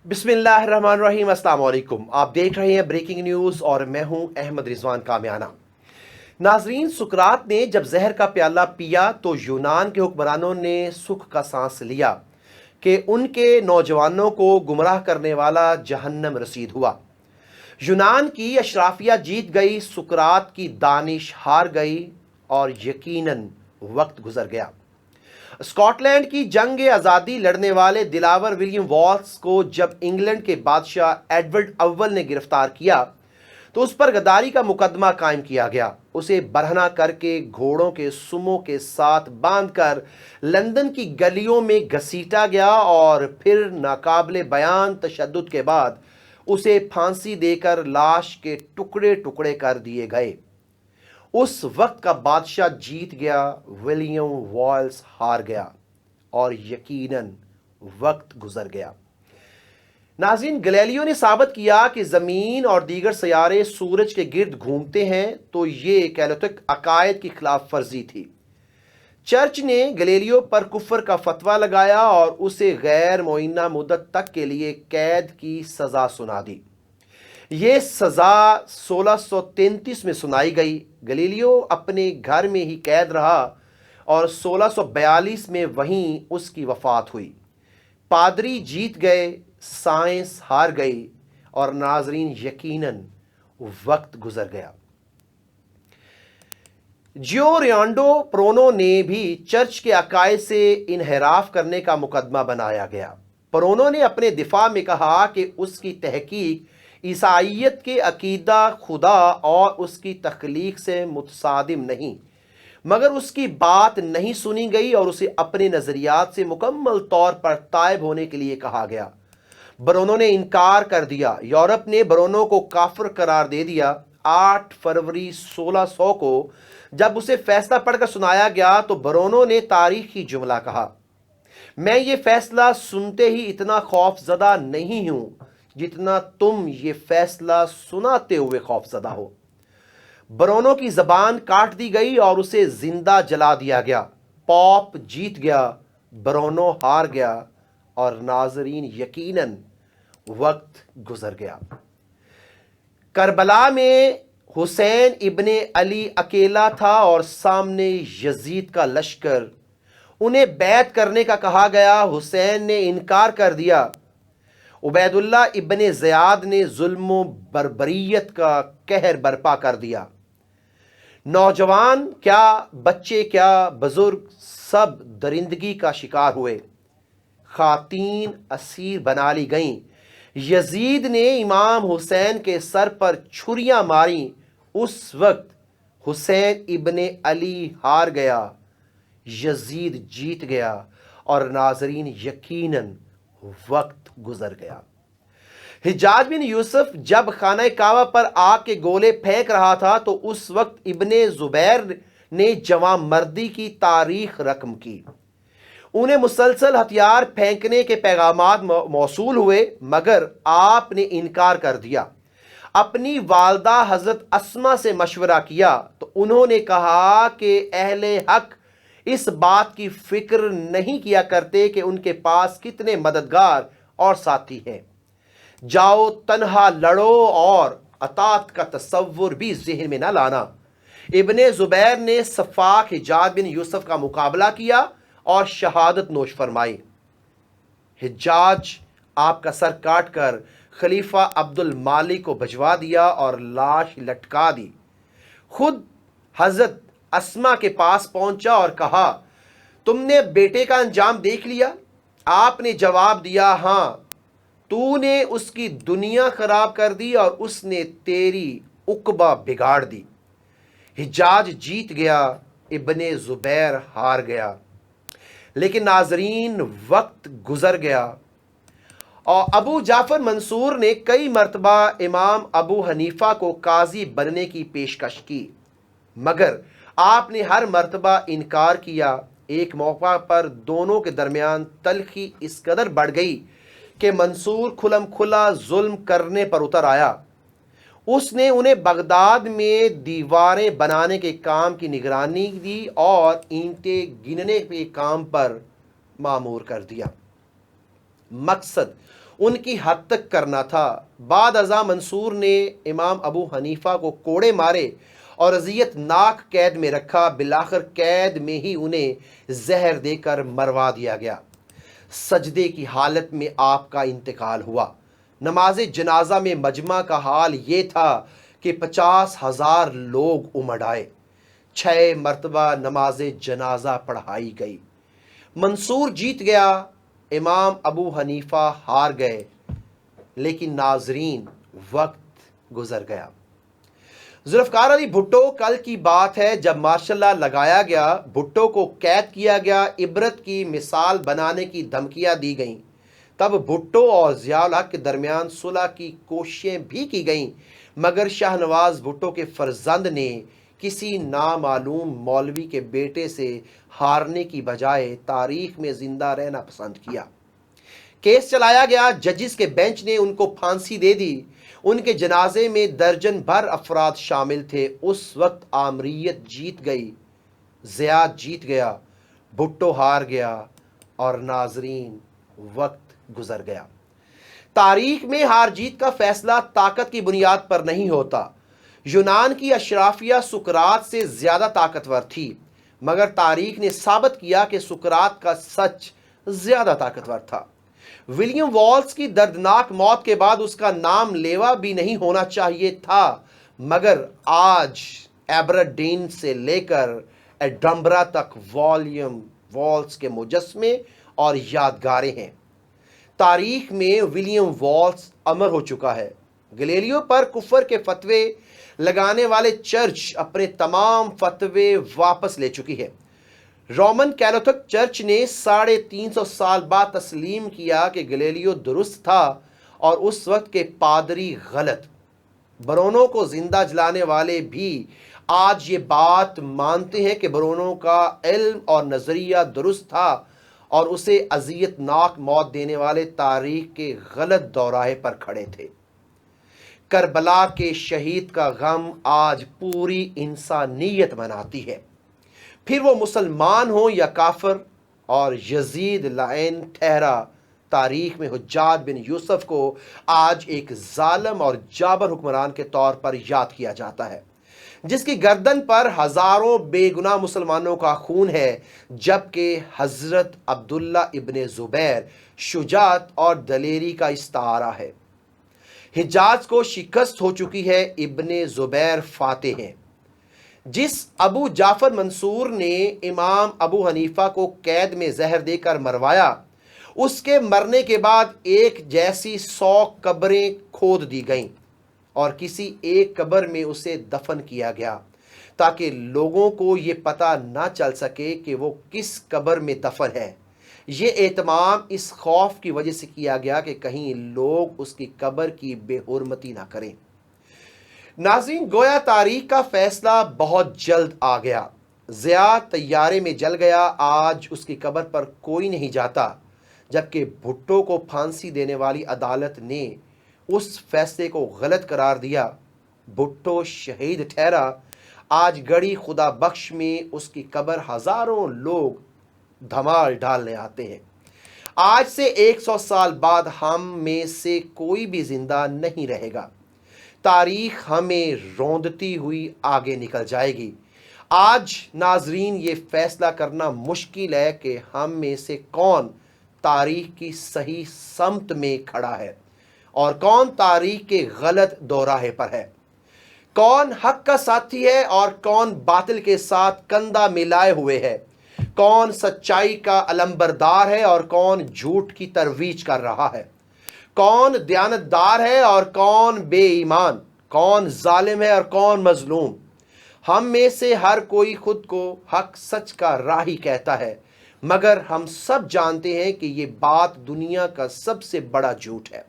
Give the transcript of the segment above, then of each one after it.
बिस्मिल्लाहिर्रहमानिर्रहीम। अस्सलाम वालेकुम। आप देख रहे हैं ब्रेकिंग न्यूज़ और मैं हूं अहमद रिजवान कामियाना। नाजरीन, सुकरात ने जब जहर का प्याला पिया तो यूनान के हुक्मरानों ने सुख का सांस लिया कि उनके नौजवानों को गुमराह करने वाला जहन्नम रसीद हुआ। यूनान की अशराफिया जीत गई, सुकरात की दानिश हार गई और यकीनन वक्त गुजर गया। स्कॉटलैंड की जंग आज़ादी लड़ने वाले दिलावर विलियम वॉल्स को जब इंग्लैंड के बादशाह एडवर्ड अव्वल ने गिरफ्तार किया तो उस पर गद्दारी का मुकदमा कायम किया गया। उसे बरहना करके घोड़ों के सुमों के साथ बांधकर लंदन की गलियों में घसीटा गया और फिर नाकाबिले बयान तशद्दुद के बाद उसे फांसी देकर लाश के टुकड़े टुकड़े कर दिए गए। उस वक्त का बादशाह जीत गया, विलियम वॉल्स हार गया और यकीनन वक्त गुजर गया। नाज़रीन, गैलीलियो ने साबित किया कि ज़मीन और दीगर सयारे सूरज के गिर्द घूमते हैं तो ये कैथोलिक अकायद की खिलाफ वर्जी थी। चर्च ने गैलीलियो पर कुफ्र का फतवा लगाया और उसे गैर मुअय्यना मुद्दत तक के लिए कैद की सज़ा सुना दी। ये सज़ा 1633 में सुनाई गई। गैलीलियो अपने घर में ही कैद रहा और 1642 में वहीं उसकी वफ़ात हुई। पादरी जीत गए, साइंस हार गई और नाजरीन यकीनन वक्त गुजर गया। जियोरियांडो प्रोनो ने भी चर्च के अकायद से इनहराफ करने का मुकदमा बनाया गया। प्रोनो ने अपने दिफा में कहा कि उसकी तहकीक ईसाइयत के अकीदा, खुदा और उसकी तख्लीक से मुतसादिम नहीं, मगर उसकी बात नहीं सुनी गई और उसे अपने नज़रियात से मुकम्मल तौर पर तायब होने के लिए कहा गया। ब्रोनो ने इनकार कर दिया। यूरोप ने ब्रोनो को काफिर करार दे दिया। 8 फरवरी 1600 को जब उसे फैसला पढ़कर सुनाया गया तो ब्रोनो ने तारीखी जुमला कहा, मैं ये फैसला सुनते ही इतना खौफजदा नहीं हूं जितना तुम ये फैसला सुनाते हुए खौफजदा हो। ब्रोनो की जबान काट दी गई और उसे जिंदा जला दिया गया। पॉप जीत गया, ब्रोनो हार गया और नाजरीन यकीनन वक्त गुजर गया। करबला में हुसैन इब्ने अली अकेला था और सामने यजीद का लश्कर। उन्हें बैत करने का कहा गया, हुसैन ने इनकार कर दिया। उबैदुल्ला इब्ने ज़ियाद ने जुल्म बर्बरियत का कहर बर्पा कर दिया। नौजवान क्या, बच्चे क्या, बुजुर्ग सब दरिंदगी का शिकार हुए। खातीन असीर बना ली गईं। यजीद ने इमाम हुसैन के सर पर छुरियां मारी। उस वक्त हुसैन इब्ने अली हार गया, यजीद जीत गया और नाजरीन यकीनन वक्त गुजर गया। हिज्जाज बिन यूसुफ जब खाना काबा पर आग के गोले फेंक रहा था तो उस वक्त इब्ने जुबैर ने जवां मर्दी की तारीख रकम की। उन्हें मुसलसल हथियार फेंकने के पैगामात मौसूल हुए, मगर आपने इनकार कर दिया। अपनी वालदा हजरत अस्मा से मशवरा किया तो उन्होंने कहा कि अहले हक इस बात की फिक्र नहीं किया करते कि उनके पास कितने मददगार और साथी हैं। जाओ तन्हा लड़ो और अतात का तसव्वुर भी ज़हन में न लाना। इब्ने जुबैर ने सफाक हिज्जाज बिन यूसुफ का मुकाबला किया और शहादत नोश फरमाई। हिज्जाज आपका सर काट कर खलीफा अब्दुल मालिक को भिजवा दिया और लाश लटका दी। खुद हजरत अस्मा के पास पहुंचा और कहा, तुमने बेटे का अंजाम देख लिया? आपने जवाब दिया, हाँ। तूने उसकी दुनिया खराब कर दी और उसने तेरी उकबा बिगाड़ दी। हिज्जाज जीत गया, इब्ने जुबैर हार गया। लेकिन नाजरीन वक्त गुजर गया और अबू जाफर मंसूर ने कई मरतबा इमाम अबू हनीफा को काजी बनने की पेशकश की, मगर आपने हर मरतबा इनकार किया। एक मौका पर दोनों के दरमियान तलखी इस कदर बढ़ गई कि मंसूर खुलम खुला जुल्म करने पर उतर आया। उसने उन्हें बगदाद में दीवारें बनाने के काम की निगरानी दी और ईंटें गिनने के काम पर मामूर कर दिया। मकसद ان کی حد تک کرنا تھا۔ بعد ازاں منصور نے امام ابو حنیفہ کو کوڑے مارے اور اذیت ناک قید میں رکھا۔ بالآخر قید میں ہی انہیں زہر دے کر مروا دیا گیا۔ سجدے کی حالت میں آپ کا انتقال ہوا۔ نماز جنازہ میں مجمع کا حال یہ تھا کہ 50,000 لوگ امڑ آئے۔ 6 مرتبہ نماز جنازہ پڑھائی گئی۔ منصور جیت گیا، امام ابو حنیفہ ہار گئے، لیکن ناظرین وقت گزر گیا۔ ذوالفقار علی بھٹو کل کی بات ہے جب مارشل لا لگایا گیا، بھٹو کو قید کیا گیا، عبرت کی مثال بنانے کی دھمکیاں دی گئیں۔ تب بھٹو اور ضیاء الحق کے درمیان صلح کی کوششیں بھی کی گئیں، مگر شاہ نواز بھٹو کے فرزند نے کسی نامعلوم مولوی کے بیٹے سے ہارنے کی بجائے تاریخ میں زندہ رہنا پسند کیا۔ کیس چلایا گیا، ججز کے بینچ نے ان کو پھانسی دے دی۔ ان کے جنازے میں درجن بھر افراد شامل تھے۔ اس وقت آمریت جیت گئی، ضیاء جیت گیا، بھٹو ہار گیا، اور ناظرین وقت گزر گیا۔ تاریخ میں ہار جیت کا فیصلہ طاقت کی بنیاد پر نہیں ہوتا۔ یونان کی اشرافیہ سقراط سے زیادہ طاقتور تھی، مگر تاریخ نے ثابت کیا کہ سقراط کا سچ زیادہ طاقتور تھا۔ ولیم والز کی دردناک موت کے بعد اس کا نام لیوا بھی نہیں ہونا چاہیے تھا، مگر آج ایبرڈین سے لے کر ایڈنبرا تک ولیم والز کے مجسمے اور یادگاریں ہیں۔ تاریخ میں ولیم والز امر ہو چکا ہے۔ گلیلیو پر کفر کے فتوے لگانے والے چرچ اپنے تمام فتوے واپس لے چکی ہے۔ رومن کیتھولک چرچ نے 350 سال بعد تسلیم کیا کہ گلیلیو درست تھا اور اس وقت کے پادری غلط۔ برونو کو زندہ جلانے والے بھی آج یہ بات مانتے ہیں کہ برونو کا علم اور نظریہ درست تھا اور اسے اذیت ناک موت دینے والے تاریخ کے غلط دوراہے پر کھڑے تھے۔ کربلا کے شہید کا غم آج پوری انسانیت مناتی ہے، پھر وہ مسلمان ہوں یا کافر، اور یزید لعین ٹھہرا تاریخ میں حجاج بن یوسف کو آج ایک ظالم اور جابر حکمران کے طور پر یاد کیا جاتا ہے، جس کی گردن پر ہزاروں بے گناہ مسلمانوں کا خون ہے، جبکہ حضرت عبداللہ ابن زبیر شجاعت اور دلیری کا استعارہ ہے۔ حجاز کو شکست ہو چکی ہے، ابن زبیر فاتح ہیں۔ جس ابو جعفر منصور نے امام ابو حنیفہ کو قید میں زہر دے کر مروایا، اس کے مرنے کے بعد ایک جیسی 100 قبریں کھود دی گئیں اور کسی ایک قبر میں اسے دفن کیا گیا تاکہ لوگوں کو یہ پتہ نہ چل سکے کہ وہ کس قبر میں دفن ہے۔ یہ اہتمام اس خوف کی وجہ سے کیا گیا کہ کہیں لوگ اس کی قبر کی بے حرمتی نہ کریں۔ ناظرین، گویا تاریخ کا فیصلہ بہت جلد آ گیا۔ ضیاء طیارے میں جل گیا، آج اس کی قبر پر کوئی نہیں جاتا، جبکہ بھٹو کو پھانسی دینے والی عدالت نے اس فیصلے کو غلط قرار دیا۔ بھٹو شہید ٹھہرا، آج گڑھی خدا بخش میں اس کی قبر ہزاروں لوگ دھمال ڈالنے آتے ہیں۔ آج سے 100 سال بعد ہم میں سے کوئی بھی زندہ نہیں رہے گا۔ تاریخ ہمیں روندتی ہوئی آگے نکل جائے گی۔ آج ناظرین یہ فیصلہ کرنا مشکل ہے کہ ہم میں سے کون تاریخ کی صحیح سمت میں کھڑا ہے اور کون تاریخ کے غلط دوراہے پر ہے، کون حق کا ساتھی ہے اور کون باطل کے ساتھ کندھا ملائے ہوئے ہے، کون سچائی کا علمبردار ہے اور کون جھوٹ کی ترویج کر رہا ہے، کون دیانتدار ہے اور کون بے ایمان، کون ظالم ہے اور کون مظلوم۔ ہم میں سے ہر کوئی خود کو حق سچ کا راہی کہتا ہے، مگر ہم سب جانتے ہیں کہ یہ بات دنیا کا سب سے بڑا جھوٹ ہے،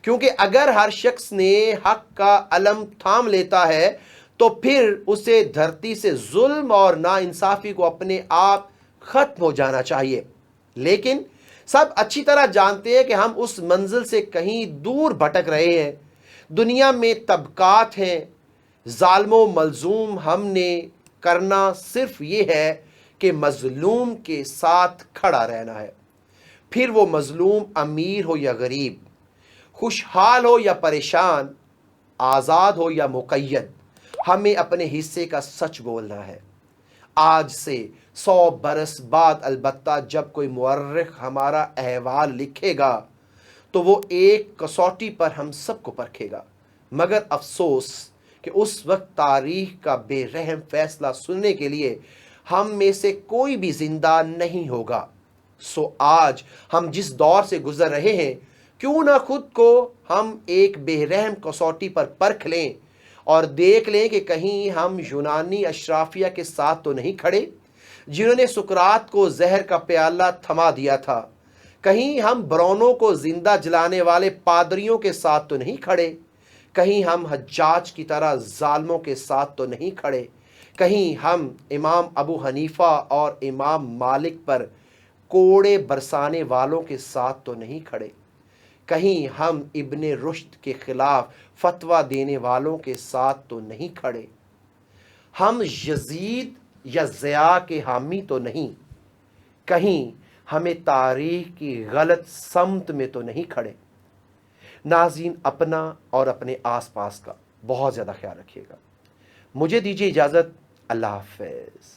کیونکہ اگر ہر شخص نے حق کا علم تھام لیتا ہے تو پھر اسے دھرتی سے ظلم اور ناانصافی کو اپنے آپ ختم ہو جانا چاہیے۔ لیکن سب اچھی طرح جانتے ہیں کہ ہم اس منزل سے کہیں دور بھٹک رہے ہیں۔ دنیا میں طبقات ہیں، ظالم و مظلوم، ہم نے کرنا صرف یہ ہے کہ مظلوم کے ساتھ کھڑا رہنا ہے، پھر وہ مظلوم امیر ہو یا غریب، खुशहाल हो या परेशान, आज़ाद हो या मुक़य्यद, हमें अपने हिस्से का सच बोलना है। आज से 100 बरस बाद अलबत्ता जब कोई मुअर्रिख हमारा अहवाल लिखेगा तो वो एक कसौटी पर हम सबको परखेगा, मगर अफसोस कि उस वक्त तारीख का बेरहम फैसला सुनने के लिए हम में से कोई भी जिंदा नहीं होगा। सो आज हम जिस दौर से गुजर रहे हैं, क्यों ना खुद को हम एक बेरहम कसौटी पर परख लें और देख लें कि कहीं हम यूनानी अशराफिया के साथ तो नहीं खड़े जिन्होंने सुकरात को जहर का प्याला थमा दिया था। कहीं हम ब्रौनों को जिंदा जलाने वाले पादरियों के साथ तो नहीं खड़े। कहीं हम हज्जाज की तरह जालिमों के साथ तो नहीं खड़े। कहीं हम इमाम अबू हनीफा और इमाम मालिक पर कोड़े बरसाने वालों के साथ तो नहीं खड़े। कहीं हम इब्ने रुश्द के खिलाफ फतवा देने वालों के साथ तो नहीं खड़े। हम यजीद या ज़िया के हामी तो नहीं। कहीं हमें तारीख की गलत समत में तो नहीं खड़े। नाज़रीन, अपना और अपने आसपास का बहुत ज़्यादा ख्याल रखिएगा। मुझे दीजिए इजाज़त। अल्लाह हाफ़िज़।